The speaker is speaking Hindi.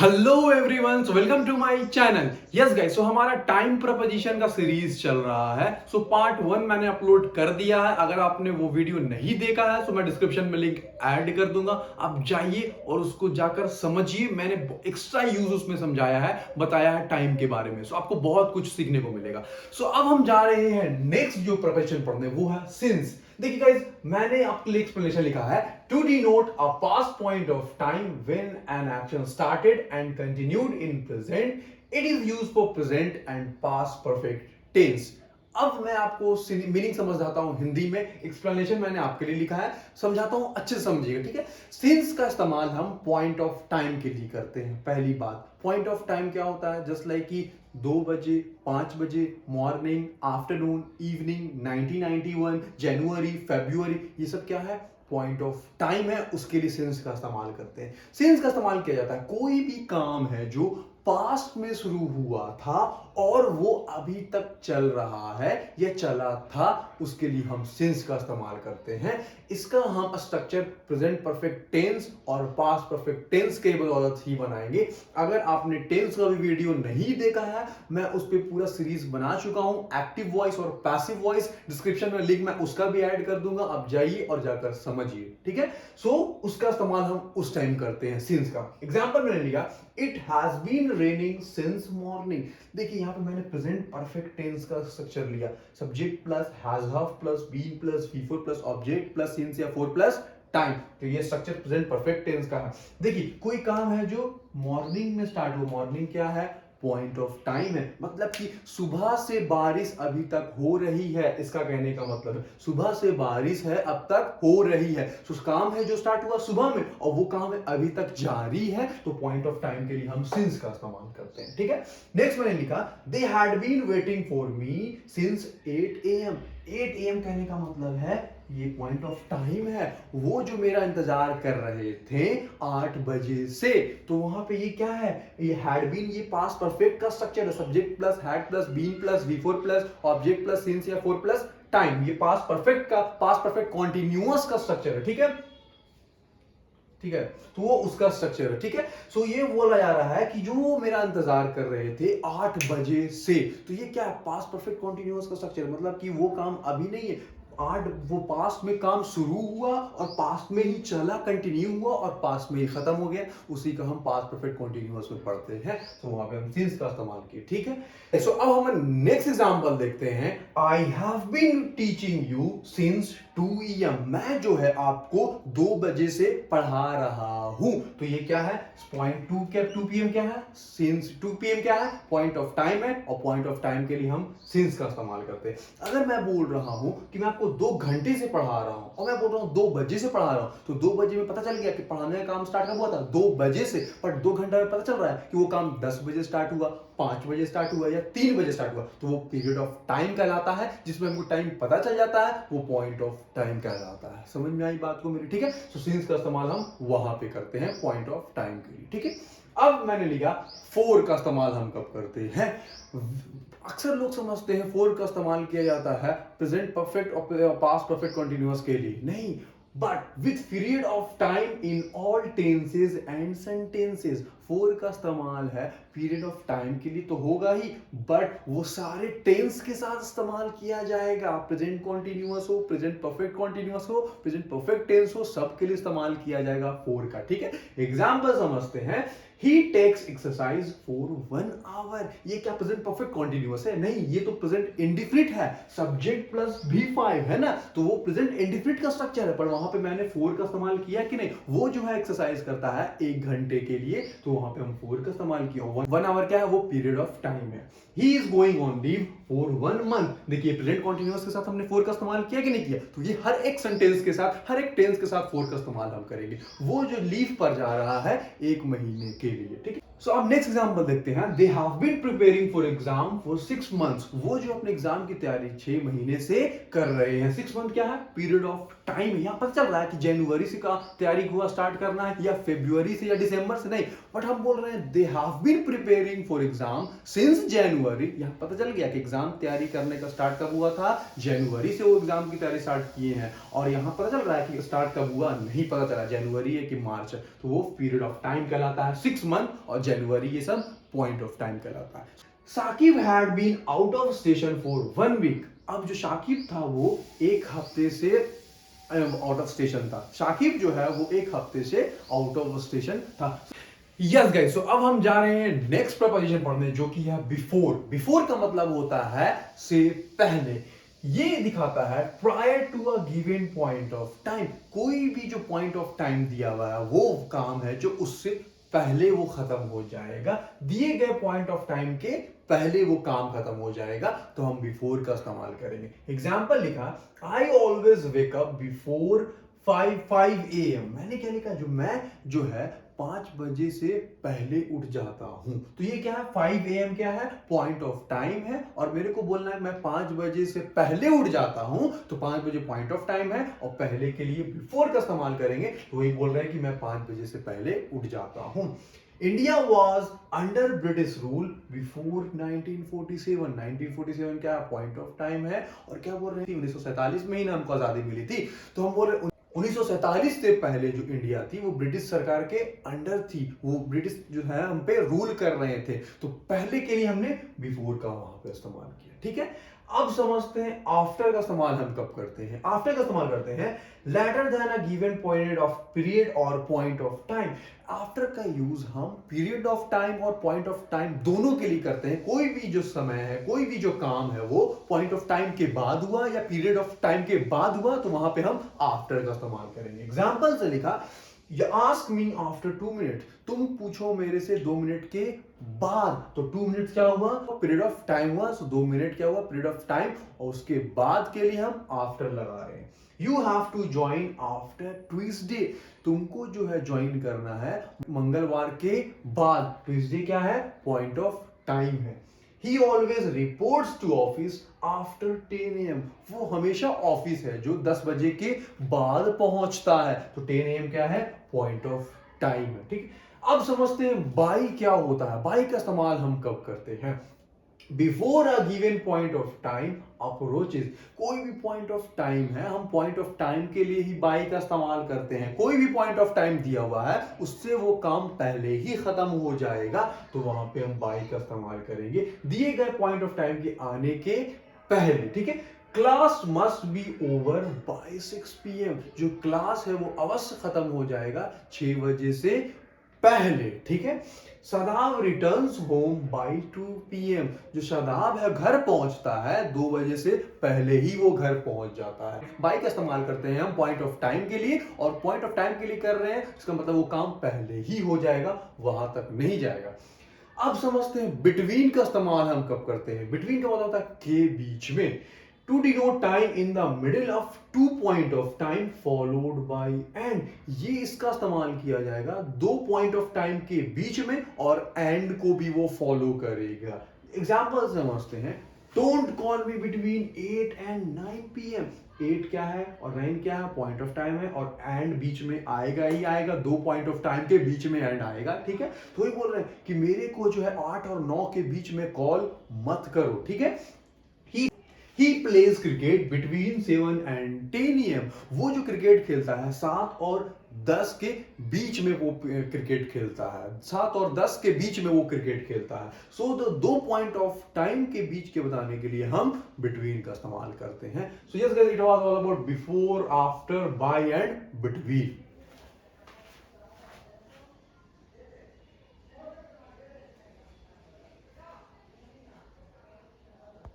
Hello everyone, so welcome to my channel. Yes guys, so हमारा टाइम प्रपोजिशन का सीरीज चल रहा है। सो पार्ट 1 मैंने अपलोड कर दिया है। अगर आपने वो वीडियो नहीं देखा है तो मैं डिस्क्रिप्शन में लिंक ऐड कर दूंगा, आप जाइए और उसको जाकर समझिए। मैंने एक्स्ट्रा यूज उसमें समझाया है, बताया है टाइम के बारे में। सो आपको बहुत कुछ सीखने को मिलेगा। सो अब हम जा रहे हैं नेक्स्ट जो प्रपोजिशन पढ़ने, वो है सिंस। देखिए गाइस, मैंने आपके लिए एक्सप्लेनेशन लिखा है to denote a past point of time when an action started and continued in present, it is used for present and past perfect tense. अब मैं आपको मीनिंग समझाता हूं हिंदी में। एक्सप्लेनेशन मैंने आपके लिए लिखा है, समझाता हूं, अच्छे से समझिएगा, ठीक है। सिंस का इस्तेमाल हम पॉइंट ऑफ टाइम के लिए करते हैं। पहली बात, पॉइंट ऑफ टाइम क्या होता है? जस्ट लाइक कि 2 बजे, 5 बजे, मॉर्निंग, आफ्टरनून, इवनिंग, 1991, जनवरी, फरवरी, ये सब क्या है? पॉइंट ऑफ टाइम है। उसके लिए सिंस का इस्तेमाल करते हैं। सिंस का इस्तेमाल किया जाता है कोई भी काम है जो पास्ट में शुरू हुआ था और वो अभी तक चल रहा है या चला था, उसके लिए हम सिंस का इस्तेमाल करते हैं। इसका हम स्ट्रक्चर प्रेजेंट परफेक्ट टेंस और पास्ट परफेक्ट टेंस के बदौलत ही बनाएंगे। अगर आपने टेंस का भी वीडियो नहीं देखा है, मैं उस पर पूरा सीरीज बना चुका हूं, एक्टिव वॉइस और पैसिव वॉइस। डिस्क्रिप्शन में लिंक मैं उसका भी ऐड कर दूंगा, आप जाइए और जाकर समझिए, ठीक है। सो उसका इस्तेमाल हम उस टाइम करते हैं सिंस का। एग्जांपल मैंने लिया, it has been raining since morning. देखिए यहां पे मैंने प्रेजेंट परफेक्ट टेंस का स्ट्रक्चर लिया, subject plus has have plus been plus वी4 प्लस ऑब्जेक्ट प्लस सिंस या फोर प्लस टाइम। तो ये स्ट्रक्चर प्रेजेंट परफेक्ट टेंस का है। देखिए कोई काम है जो मॉर्निंग में स्टार्ट हो, मॉर्निंग क्या है? पॉइंट ऑफ टाइम है। मतलब कि सुबह से बारिश अभी तक हो रही है, इसका कहने का मतलब है सुबह से बारिश है, अब तक हो रही है। तो काम है जो स्टार्ट हुआ सुबह में और वो काम है अभी तक जारी है, तो पॉइंट ऑफ टाइम के लिए हम सिंस का इस्तेमाल करते हैं, ठीक है। नेक्स्ट मैंने लिखा, they had been waiting for me since 8 AM। 8 AM कहने का मतलब है ये पॉइंट ऑफ टाइम है, वो जो मेरा इंतजार कर रहे थे 8 बजे से। तो वहां पे ये क्या है? ये हैड बीन, ये पास्ट परफेक्ट का स्ट्रक्चर है, subject plus had plus been plus वी4 प्लस ऑब्जेक्ट प्लस सिंस या फोर प्लस टाइम। ये पास्ट परफेक्ट का, पास्ट परफेक्ट कॉन्टिन्यूअस का स्ट्रक्चर है, ठीक है, ठीक है। तो वो उसका स्ट्रक्चर है, ठीक है। सो ये बोला जा रहा है कि जो मेरा इंतजार कर रहे थे 8 बजे से, तो ये क्या है? पास्ट परफेक्ट कॉन्टिन्यूअस का स्ट्रक्चर, मतलब कि वो काम अभी नहीं है, आठ वो पास्ट में काम शुरू हुआ और पास्ट में ही चला, कंटिन्यू हुआ और पास्ट में ही खत्म हो गया। उसी का हम पास्ट परफेक्ट कॉन्टिन्यूअस में पढ़ते हैं, तो वहां पे हम सिंस का इस्तेमाल किए, ठीक है। सो अब हम नेक्स्ट एग्जांपल देखते हैं। I have been teaching you since 2 AM। मैं जो है आपको 2 बजे से पढ़ा रहा हूं। तो ये क्या है? पॉइंट 2 क्या, 2 PM क्या है? सिंस 2 PM क्या है? पॉइंट ऑफ टाइम है, और पॉइंट ऑफ टाइम के लिए हम सिंस का इस्तेमाल करते हैं। अगर मैं बोल रहा हूं कि मैं आपको 2 घंटे से पढ़ा रहा हूं और मैं बोल रहा हूं 2 बजे से पढ़ा रहा हूं, तो 2 बजे में पता चल गया कि पढ़ाने का काम स्टार्ट कब हुआ था? 2 बजे से। पर 2 घंटा में पता चल रहा है कि वो काम 10 बजे स्टार्ट हुआ, 5 बजे स्टार्ट हुआ या 3 बजे स्टार्ट हुआ। तो वो पीरियड ऑफ टाइम कहलाता है, जिसमें हमको टाइम पता चल जाता है, वो पॉइंट ऑफ टाइम कहलाता है। समझ में आई बात को मेरी, ठीक है। तो सिंस का इस्तेमाल हम वहां पे करते हैं पॉइंट ऑफ टाइम के लिए, ठीक है। अब मैंने लिखा फोर का इस्तेमाल हम कब करते हैं। अक्सर लोग समझते हैं फोर का इस्तेमाल किया जाता है प्रेजेंट परफेक्ट और पास्ट परफेक्ट कंटिन्यूअस के लिए, नहीं, but with period of time in all tenses and sentences. Four का इस्तेमाल है पीरियड ऑफ टाइम के लिए तो होगा ही, बट वो सारे टेंस के साथ इस्तेमाल किया जाएगा। प्रेजेंट कॉन्टिन्यूअस हो, प्रेजेंट परफेक्ट कॉन्टिन्यूअस हो, प्रेजेंट परफेक्ट टेंस हो, सबके लिए इस्तेमाल किया जाएगा फोर का, ठीक है। एग्जाम्पल समझते हैं। He takes exercise for 1 hour। ये क्या प्रेजेंट परफेक्ट कॉन्टिन्यूअस है? नहीं, ये तो प्रेजेंट इंडिफिनिट है, सब्जेक्ट प्लस V5 है ना, तो वो प्रेजेंट इंडिफिनिट का स्ट्रक्चर है। पर वहां पे मैंने फोर का इस्तेमाल किया कि नहीं? वो जो है एक्सरसाइज करता है 1 घंटे के लिए, तो वहां पे हम फोर का इस्तेमाल किया। 1 आवर क्या है? वो पीरियड ऑफ टाइम है। He is going on leave for 1 month। देखिए प्रेजेंट कॉन्टिन्यूअस के साथ हमने फोर का इस्तेमाल किया कि नहीं किया? तो ये हर एक सेंटेंस के साथ, हर एक टेंस के साथ फोर का इस्तेमाल हम करेंगे। वो जो लीव पर जा रहा है 1 महीने के लिए, ठीक है। सो अब नेक्स्ट एग्जांपल देखते हैं। They have been preparing for exam for 6 months। वो जो अपने एग्जाम की तैयारी 6 महीने से कर रहे हैं। 6 मंथ क्या है? पीरियड ऑफ टाइम है, यहाँ पता चल रहा है कि जनवरी से का तैयारी हुआ स्टार्ट करना है या फरवरी से या दिसंबर से नहीं, बट हम बोल रहे हैं they have been preparing for exam since January. यहाँ पता चल गया कि एग्जाम तैयारी करने का स्टार्ट कब हुआ था, जनवरी से वो एग्जाम की तैयारी स्टार्ट किए हैं। और यहाँ पता चल रहा है कि स्टार्ट कब हुआ नहीं पता चला, जनवरी है कि मार्च है, तो वो पीरियड ऑफ टाइम कहलाता है 6 मंथ, और जनवरी ये सब पॉइंट ऑफ टाइम कहलाता है। Saqib had been out of station for 1 week. अब जो शाकिब था वो एक हफ्ते से आउट ऑफ स्टेशन था। शाकिब जो है वो एक हफ्ते से आउट ऑफ स्टेशन था। यस गाइस, सो अब हम जा रहे हैं नेक्स्ट प्रपोजिशन पढ़ने, जो कि है बिफोर। बिफोर का मतलब होता है से पहले। ये दिखाता है prior to a given point of time. कोई भी जो पॉइंट ऑफ टाइम दिया हुआ है वो काम है जो उससे पहले वो खत्म हो जाएगा, दिए गए पॉइंट ऑफ टाइम के पहले वो काम खत्म हो जाएगा, तो हम बिफोर का इस्तेमाल करेंगे। एग्जाम्पल लिखा, I always wake up before 5 AM। मैंने क्या लिखा, मैं जो है 5 बजे से पहले उठ जाता हूं। तो ये क्या है, 5 AM क्या है, पॉइंट ऑफ टाइम है, और मेरे को बोलना है मैं 5 बजे से पहले उठ जाता हूं, तो 5 बजे पॉइंट ऑफ टाइम है, और पहले के लिए बिफोर का इस्तेमाल करेंगे। तो वही बोल रहे हैं कि मैं 5 बजे से पहले उठ जाता हूं। India was under British rule before 1947। 1947 क्या पॉइंट ऑफ टाइम है, और क्या बोल रहे हैं 1947 में ही ना हमको आजादी मिली थी, तो हम बोल रहे 1947 से पहले जो इंडिया थी वो ब्रिटिश सरकार के अंडर थी, वो ब्रिटिश जो है हम पे रूल कर रहे थे, तो पहले के लिए हमने बिफोर का वहां पे इस्तेमाल किया। ठीक है, अब समझते हैं आफ्टर का इस्तेमाल हम कब करते हैं। आफ्टर का इस्तेमाल करते हैं later than a given point of period और पॉइंट ऑफ टाइम। आफ्टर का यूज हम पीरियड ऑफ टाइम और पॉइंट ऑफ टाइम दोनों के लिए करते हैं। कोई भी जो समय है, कोई भी जो काम है, वो पॉइंट ऑफ टाइम के बाद हुआ या पीरियड ऑफ टाइम के बाद हुआ, तो वहां पे हम आफ्टर का इस्तेमाल करेंगे। एग्जाम्पल से लिखा, You ask me after 2 minutes। तुम पूछो मेरे से 2 मिनट के बाद, तो 2 मिनट क्या हुआ, पीरियड ऑफ टाइम हुआ, सो 2 मिनट क्या हुआ, पीरियड ऑफ टाइम, और उसके बाद के लिए हम आफ्टर लगा रहे हैं। You have to join after Tuesday. तुमको जो है ज्वाइन करना है मंगलवार के बाद। ट्यूसडे क्या है, पॉइंट ऑफ टाइम है। He always reports to office after 10 AM। वो हमेशा ऑफिस है जो 10 बजे के बाद पहुंचता है, तो 10 AM क्या है, पॉइंट ऑफ टाइम है। ठीक, अब समझते हैं बाई क्या होता है। बाई का इस्तेमाल हम कब करते हैं, before a given point of time approaches. कोई भी पॉइंट ऑफ टाइम है, हम पॉइंट ऑफ टाइम के लिए ही बाई का इस्तेमाल करते हैं। कोई भी पॉइंट ऑफ टाइम दिया हुआ है उससे वो काम पहले ही खत्म हो जाएगा, तो वहां पे हम बाई का इस्तेमाल करेंगे दिए गए पॉइंट ऑफ टाइम के आने के पहले। ठीक है, class must be over by 6 PM। जो क्लास है वो अवश्य खत्म हो जाएगा 6 बजे से पहले। ठीक है, Shadab returns home by 2 PM। जो शादाब है घर पहुंचता है 2 बजे से पहले ही वो घर पहुंच जाता है। बाय का इस्तेमाल करते हैं हम पॉइंट ऑफ टाइम के लिए, और पॉइंट ऑफ टाइम के लिए कर रहे हैं, इसका मतलब वो काम पहले ही हो जाएगा, वहां तक नहीं जाएगा। अब समझते हैं बिटवीन का इस्तेमाल हम कब करते हैं। बिटवीन का मतलब होता है के बीच में, to denote time in the middle of 2 point of time followed by and. ये इसका इस्तेमाल किया जाएगा 2 पॉइंट ऑफ टाइम के बीच में, और एंड को भी वो फॉलो करेगा। एग्जांपल समझते हैं, don't call me between 8 and 9 PM। 8 क्या है और 9 क्या है, पॉइंट ऑफ टाइम है, और एंड बीच में आएगा ही आएगा, 2 पॉइंट ऑफ टाइम के बीच में एंड आएगा। ठीक है, तो ये बोल रहे हैं कि मेरे को जो है 8 और 9 के बीच में कॉल मत करो। ठीक है, He plays cricket between 7 and 10 AM। वो जो क्रिकेट खेलता है 7 और 10 के बीच में वो क्रिकेट खेलता है, 7 और 10 के बीच में वो क्रिकेट खेलता है। सो दो पॉइंट ऑफ टाइम के बीच के बताने के लिए हम बिटवीन का इस्तेमाल करते हैं। So yes guys, it was all about before, after, by and between.